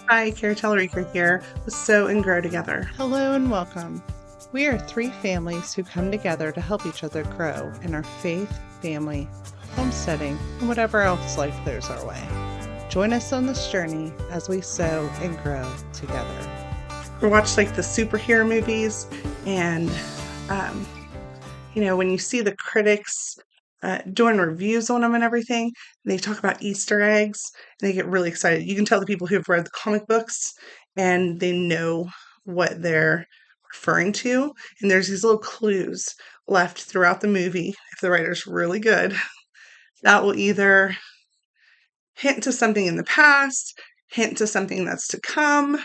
Hi, Cari here with Sew and Grow Together. Hello and welcome. We are three families who come together to help each other grow in our faith, family, homesteading, and whatever else life throws our way. Join us on this journey as we sew and grow together. We watch like the superhero movies, and um, when you see the critics doing reviews on them and everything, they talk about Easter eggs, and they get really excited. You can tell the people who have read the comic books and they know what they're referring to, and there's these little clues left throughout the movie. If the writer's really good, that will either hint to something in the past, hint to something that's to come,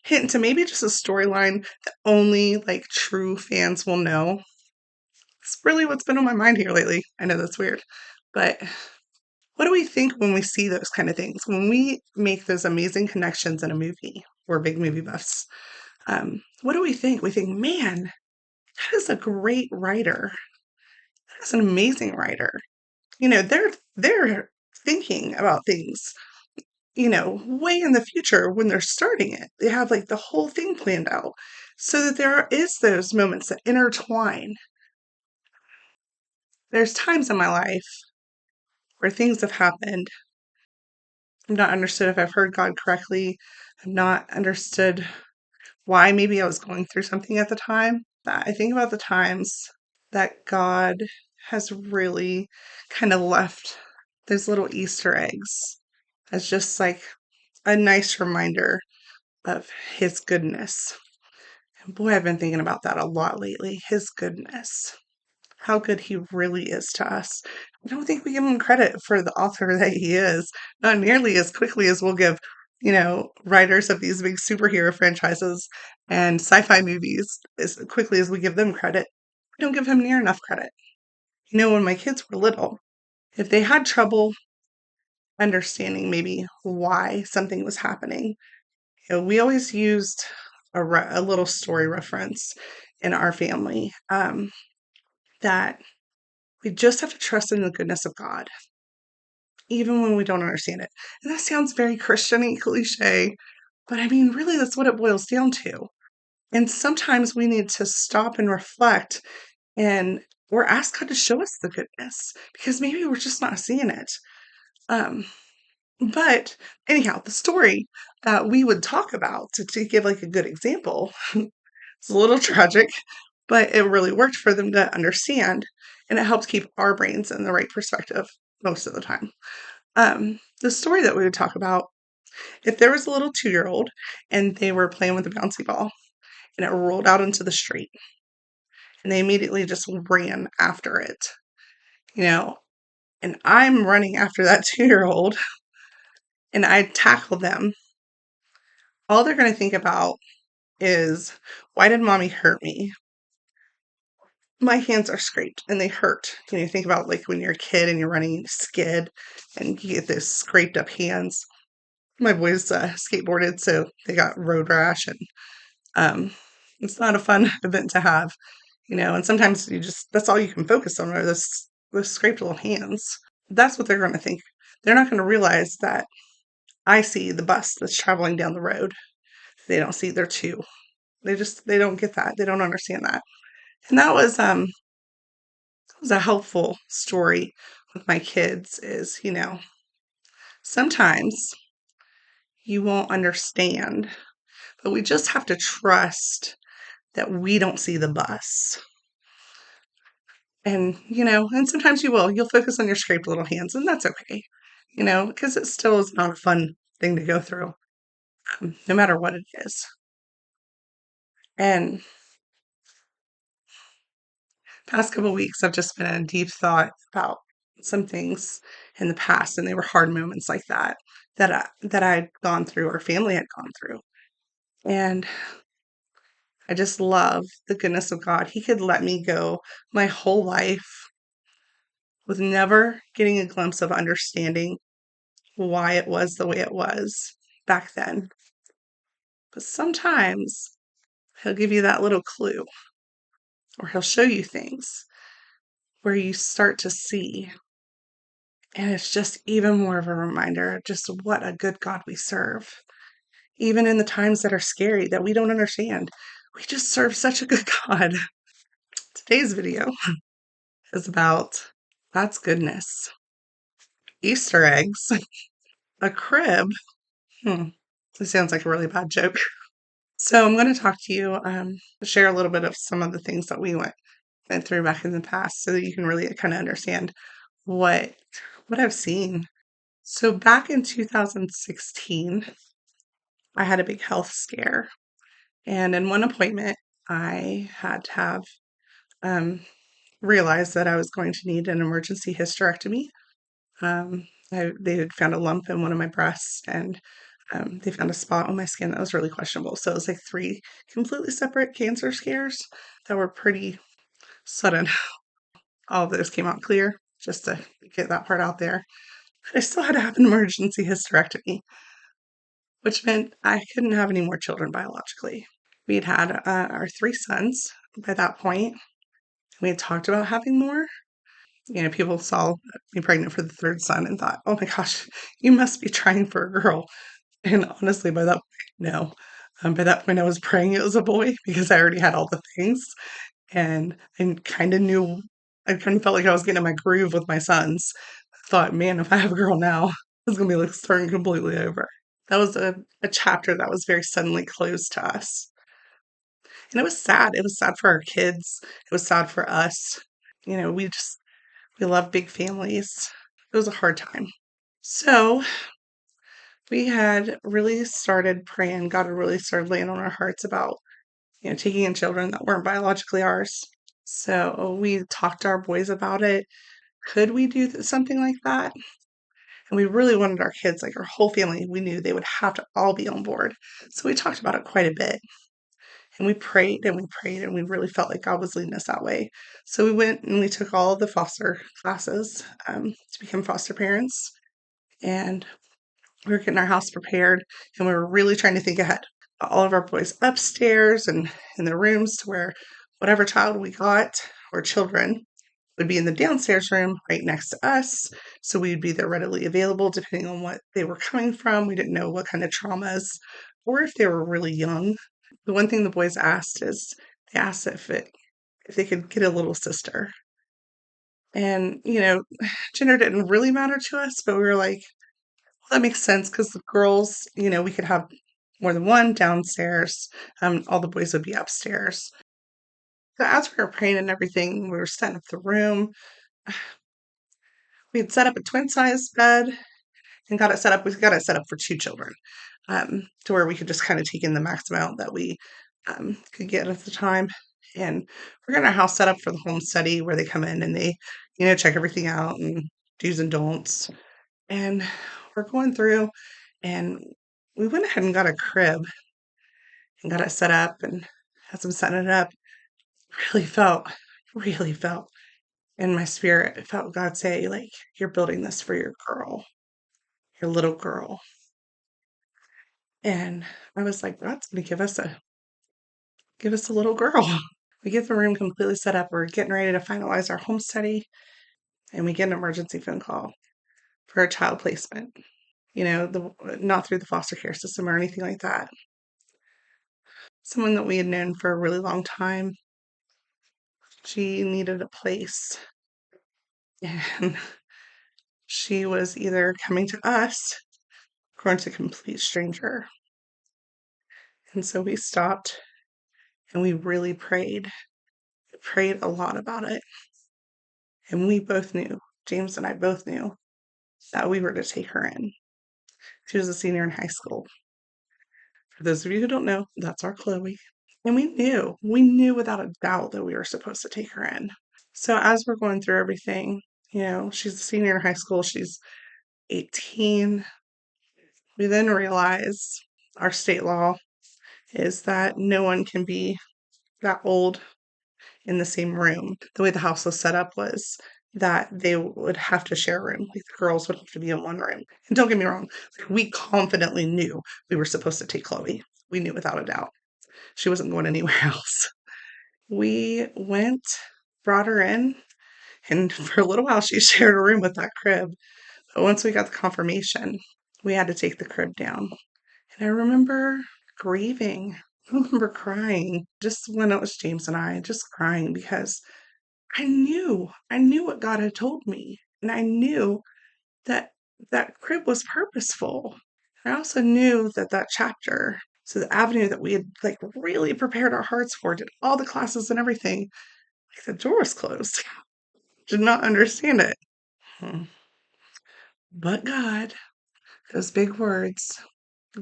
hint to maybe just a storyline that only like true fans will know. It's really what's been on my mind here lately. I know that's weird, but what do we think when we see those kind of things? When we make those amazing connections in a movie, we're big movie buffs. What do we think? We think, man, that is a great writer. That is an amazing writer. They're thinking about things way in the future when they're starting it. They have like the whole thing planned out so that there is those moments that intertwine. There's times in my life where things have happened. I've not understood if I've heard God correctly. I've not understood why maybe I was going through something at the time. I think about the times that God has really kind of left those little Easter eggs as just like a nice reminder of his goodness. And boy, I've been thinking about that a lot lately. His goodness. How good he really is to us. I don't think we give him credit for the author that he is, not nearly as quickly as we'll give, writers of these big superhero franchises and sci-fi movies as quickly as we give them credit. We don't give him near enough credit. When my kids were little, if they had trouble understanding maybe why something was happening, we always used a little story reference in our family, that we just have to trust in the goodness of God, even when we don't understand it. And that sounds very Christian y cliche, but I mean, really, that's what it boils down to. And sometimes we need to stop and reflect and or ask God to show us the goodness because maybe we're just not seeing it. Um, but anyhow, the story we would talk about to give like a good example. It's a little tragic, but it really worked for them to understand, and it helped keep our brains in the right perspective most of the time. The story that we would talk about, if there was a little 2-year-old and they were playing with a bouncy ball and it rolled out into the street and they immediately just ran after it, you know, and I'm running after that 2-year-old and I tackle them, all they're going to think about is, why did mommy hurt me? My hands are scraped and they hurt. Think about like when you're a kid and you're running skid and you get those scraped up hands. My boys skateboarded, so they got road rash, and um, it's not a fun event to have, And sometimes that's all you can focus on are those scraped little hands. That's what they're going to think. They're not going to realize that I see the bus that's traveling down the road. They don't see their two. They don't get that. They don't understand that. And that was a helpful story with my kids. Is sometimes you won't understand, but we just have to trust that we don't see the bus. And sometimes you will. You'll focus on your scraped little hands, and that's okay, because it still is not a fun thing to go through, no matter what it is. And past couple weeks, I've just been in deep thought about some things in the past, and they were hard moments like that I'd gone through or family had gone through. And I just love the goodness of God. He could let me go my whole life with never getting a glimpse of understanding why it was the way it was back then. But sometimes he'll give you that little clue, or he'll show you things where you start to see. And it's just even more of a reminder of just what a good God we serve. even in the times that are scary that we don't understand. We just serve such a good God. Today's video is about God's goodness, Easter eggs, a crib. This sounds like a really bad joke. So I'm going to talk to you, share a little bit of some of the things that we went through back in the past, so that you can really kind of understand what I've seen. So back in 2016, I had a big health scare, and in one appointment, I had to have um, realized that I was going to need an emergency hysterectomy. They had found a lump in one of my breasts, and they found a spot on my skin that was really questionable. So it was like three completely separate cancer scares that were pretty sudden. All of those came out clear, just to get that part out there. But I still had to have an emergency hysterectomy, which meant I couldn't have any more children biologically. We had our three sons by that point. We had talked about having more. People saw me pregnant for the third son and thought, oh my gosh, you must be trying for a girl. And honestly, by that point, no. By that point, I was praying it was a boy because I already had all the things. And I kind of knew, I kind of felt like I was getting in my groove with my sons. I thought, man, if I have a girl now, it's going to be like starting completely over. That was a chapter that was very suddenly closed to us. And it was sad. It was sad for our kids. It was sad for us. We love big families. It was a hard time. So we had really started praying. God had really started laying on our hearts about, taking in children that weren't biologically ours. So we talked to our boys about it. Could we do something like that? And we really wanted our kids, like our whole family, we knew they would have to all be on board. So we talked about it quite a bit. And we prayed and we prayed and we really felt like God was leading us that way. So we went and we took all of the foster classes to become foster parents. And we were getting our house prepared and we were really trying to think ahead. All of our boys upstairs and in their rooms to where whatever child we got or children would be in the downstairs room right next to us. So we'd be there readily available depending on what they were coming from. We didn't know what kind of traumas or if they were really young. The one thing the boys asked is they asked if they could get a little sister. And, gender didn't really matter to us, but we were like, well, that makes sense because the girls, we could have more than one downstairs. All the boys would be upstairs. So as we were praying and everything, we were setting up the room. We had set up a twin size bed and got it set up. We got it set up for two children, to where we could just kind of take in the max amount that we could get at the time. And we're getting our house set up for the home study where they come in and they, check everything out and do's and don'ts. And we're going through and we went ahead and got a crib and got it set up. And as I'm setting it up, really felt in my spirit, it felt God say, like, you're building this for your girl, your little girl. And I was like, God's gonna give us a little girl. We get the room completely set up. We're getting ready to finalize our home study, and we get an emergency phone call for a child placement. Not through the foster care system or anything like that. Someone that we had known for a really long time. She needed a place, and she was either coming to us or to a complete stranger. And so we stopped and we really prayed. We prayed a lot about it. And we both knew, James and I both knew, that we were to take her in. She was a senior in high school. For those of you who don't know, that's our Chloe. And we knew without a doubt that we were supposed to take her in. So as we're going through everything, she's a senior in high school, she's 18. We then realize our state law is that no one can be that old in the same room. The way the house was set up was that they would have to share a room. Like the girls would have to be in one room. And don't get me wrong, we confidently knew we were supposed to take Chloe. We knew without a doubt. She wasn't going anywhere else. We went, brought her in, and for a little while she shared a room with that crib. But once we got the confirmation, we had to take the crib down And I remember grieving. I remember crying just when it was James and I, just crying because I knew what God had told me. And I knew that that crib was purposeful. I also knew that that chapter, so the avenue that we had like really prepared our hearts for, did all the classes and everything, like the door was closed. Did not understand it. Hmm. But God, those big words,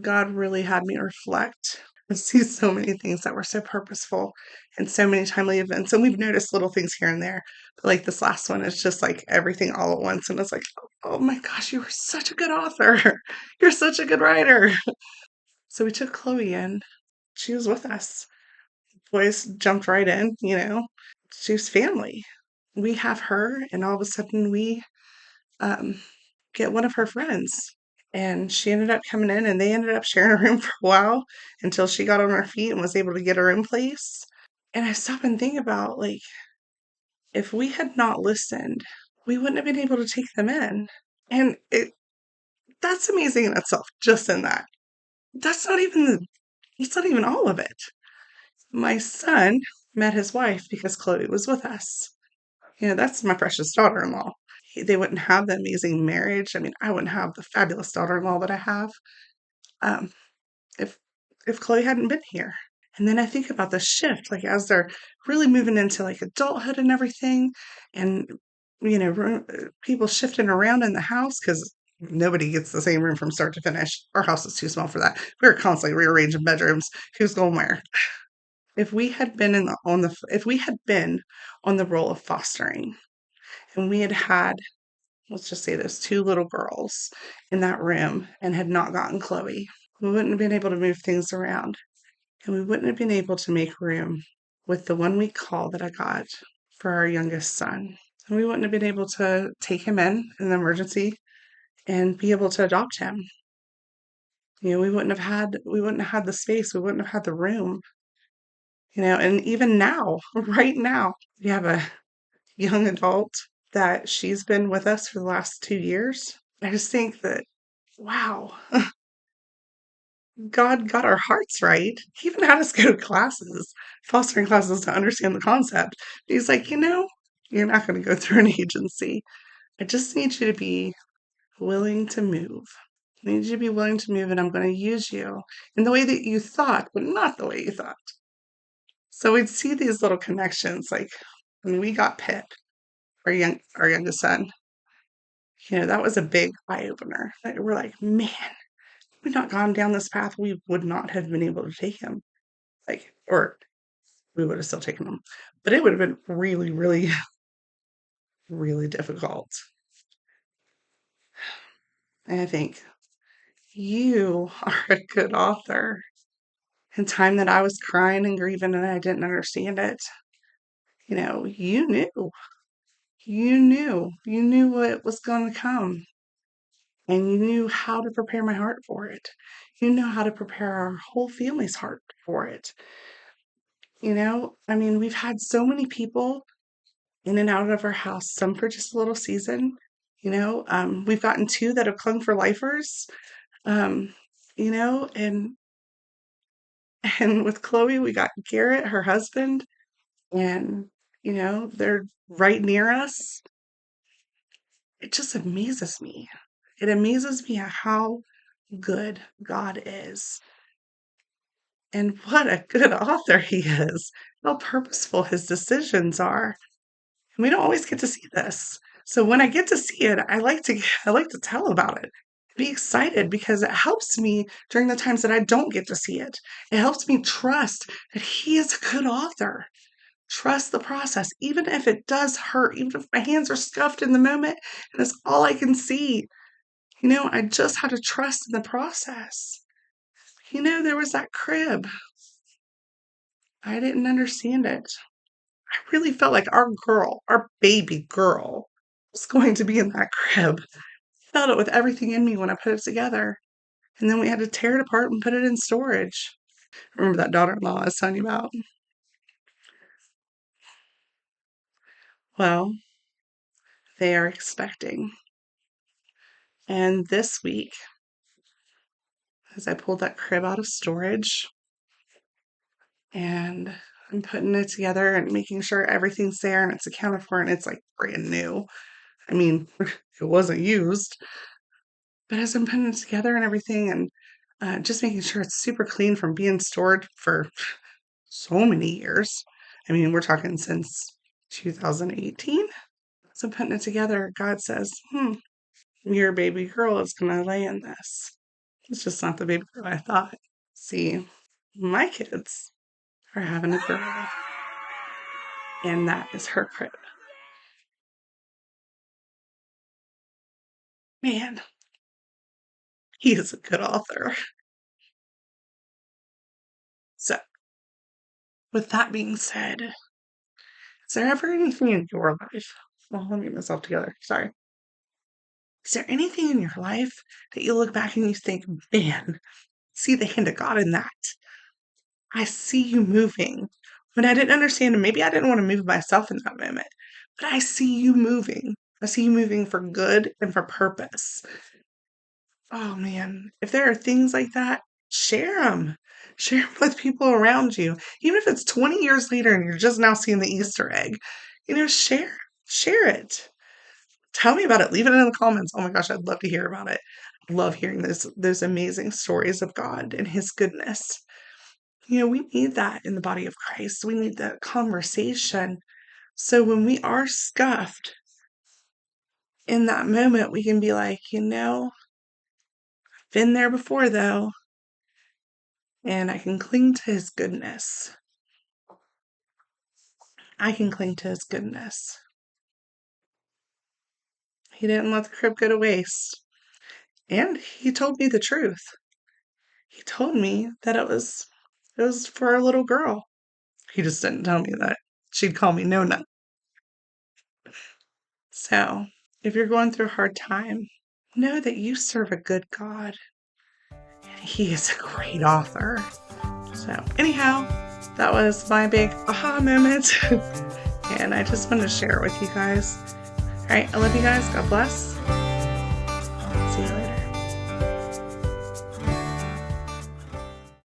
God really had me reflect and see so many things that were so purposeful and so many timely events. And we've noticed little things here and there. But like this last one, it's just like everything all at once. And it's like, oh my gosh, you were such a good author. You're such a good writer. So we took Chloe in. She was with us. Boys jumped right in, you know. She was family. We have her, and all of a sudden we um, get one of her friends. And she ended up coming in, and they ended up sharing a room for a while until she got on her feet and was able to get her own place. And I stop and think about like, if we had not listened, we wouldn't have been able to take them in. And that's amazing in itself, just in that. That's not even it's not even all of it. My son met his wife because Chloe was with us. You know, that's my precious daughter-in-law. They wouldn't have the amazing marriage. I mean, I wouldn't have the fabulous daughter-in-law that I have um, if if Chloe hadn't been here. And then I think about the shift, like as they're really moving into like adulthood and everything, and you know, people shifting around in the house because nobody gets the same room from start to finish. Our house is too small for that. We were constantly rearranging bedrooms. Who's going where? If we had been if we had been on the role of fostering, and we had had, let's just say those two little girls in that room and had not gotten Chloe, we wouldn't have been able to move things around, and we wouldn't have been able to make room with the 1 week call that I got for our youngest son. And we wouldn't have been able to take him in an emergency and be able to adopt him. You know, we wouldn't have had the space, we wouldn't have had the room, you know, and even now, right now, we have a young adult that she's been with us for the last 2 years. I just think that, wow, God got our hearts right. He even had us go to classes, fostering classes to understand the concept. He's like, you know, you're not going to go through an agency. I just need you to be willing to move. I need you to be willing to move, and I'm going to use you in the way that you thought, but not the way you thought. So we'd see these little connections, like when we got Pitt, our youngest son. You know, that was a big eye opener. We're like, man, we'd not gone down this path, we would not have been able to take him. Like, or we would have still taken him, but it would have been really, really, really difficult. And I think you are a good author. In time that I was crying and grieving and I didn't understand it, you know, you knew what was going to come, and you knew how to prepare my heart for it. You know how to prepare our whole family's heart for it. You know, I mean, we've had so many people in and out of our house, some for just a little season. You know, we've gotten two that have clung for lifers. Um, you know, and with Chloe, we got Garrett, her husband, and you know, they're right near us. It just amazes me. It amazes me how good God is, and what a good author he is. How purposeful his decisions are. We don't always get to see this. So when I get to see it, I like to tell about it. Be excited because it helps me during the times that I don't get to see it. It helps me trust that he is a good author. Trust the process, even if it does hurt, even if my hands are scuffed in the moment and it's all I can see. You know, I just had to trust in the process. You know, there was that crib. I didn't understand it. I really felt like our girl, our baby girl, was going to be in that crib. Felt it with everything in me when I put it together. And then we had to tear it apart and put it in storage. Remember that daughter-in-law I was telling you about? Well, they are expecting. And as I pulled that crib out of storage, and I'm putting it together and making sure everything's there and it's accounted for and it's like brand new. I mean, it wasn't used, but as I'm putting it together and everything and just making sure it's super clean from being stored for so many years. I mean, we're talking since 2018. So putting it together, God says, your baby girl is going to lay in this. It's just not the baby girl I thought. See, my kids are having a girl, and that is her crib. Man, he is a good author. So, with that being said, is there ever anything in your life? Well, let me get myself together. Sorry. Is there anything in your life that you look back and you think, man, see the hand of God in that? I see you moving. When I didn't understand, and maybe I didn't want to move myself in that moment, but I see you moving. I see you moving for good and for purpose. Oh man, if there are things like that, share them. Share them with people around you. Even if it's 20 years later and you're just now seeing the Easter egg, share it. Tell me about it. Leave it in the comments. Oh my gosh, I'd love to hear about it. I love hearing those amazing stories of God and his goodness. We need that in the body of Christ. We need that conversation. So when we are scuffed in that moment, we can be like, been there before though, and I can cling to his goodness. I can cling to his goodness. He didn't let the crib go to waste. And he told me the truth. He told me that it was for a little girl. He just didn't tell me that she'd call me no nut. So, if you're going through a hard time, know that you serve a good God. And he is a great author. So, anyhow, that was my big aha moment. And I just wanted to share it with you guys. All right, I love you guys. God bless.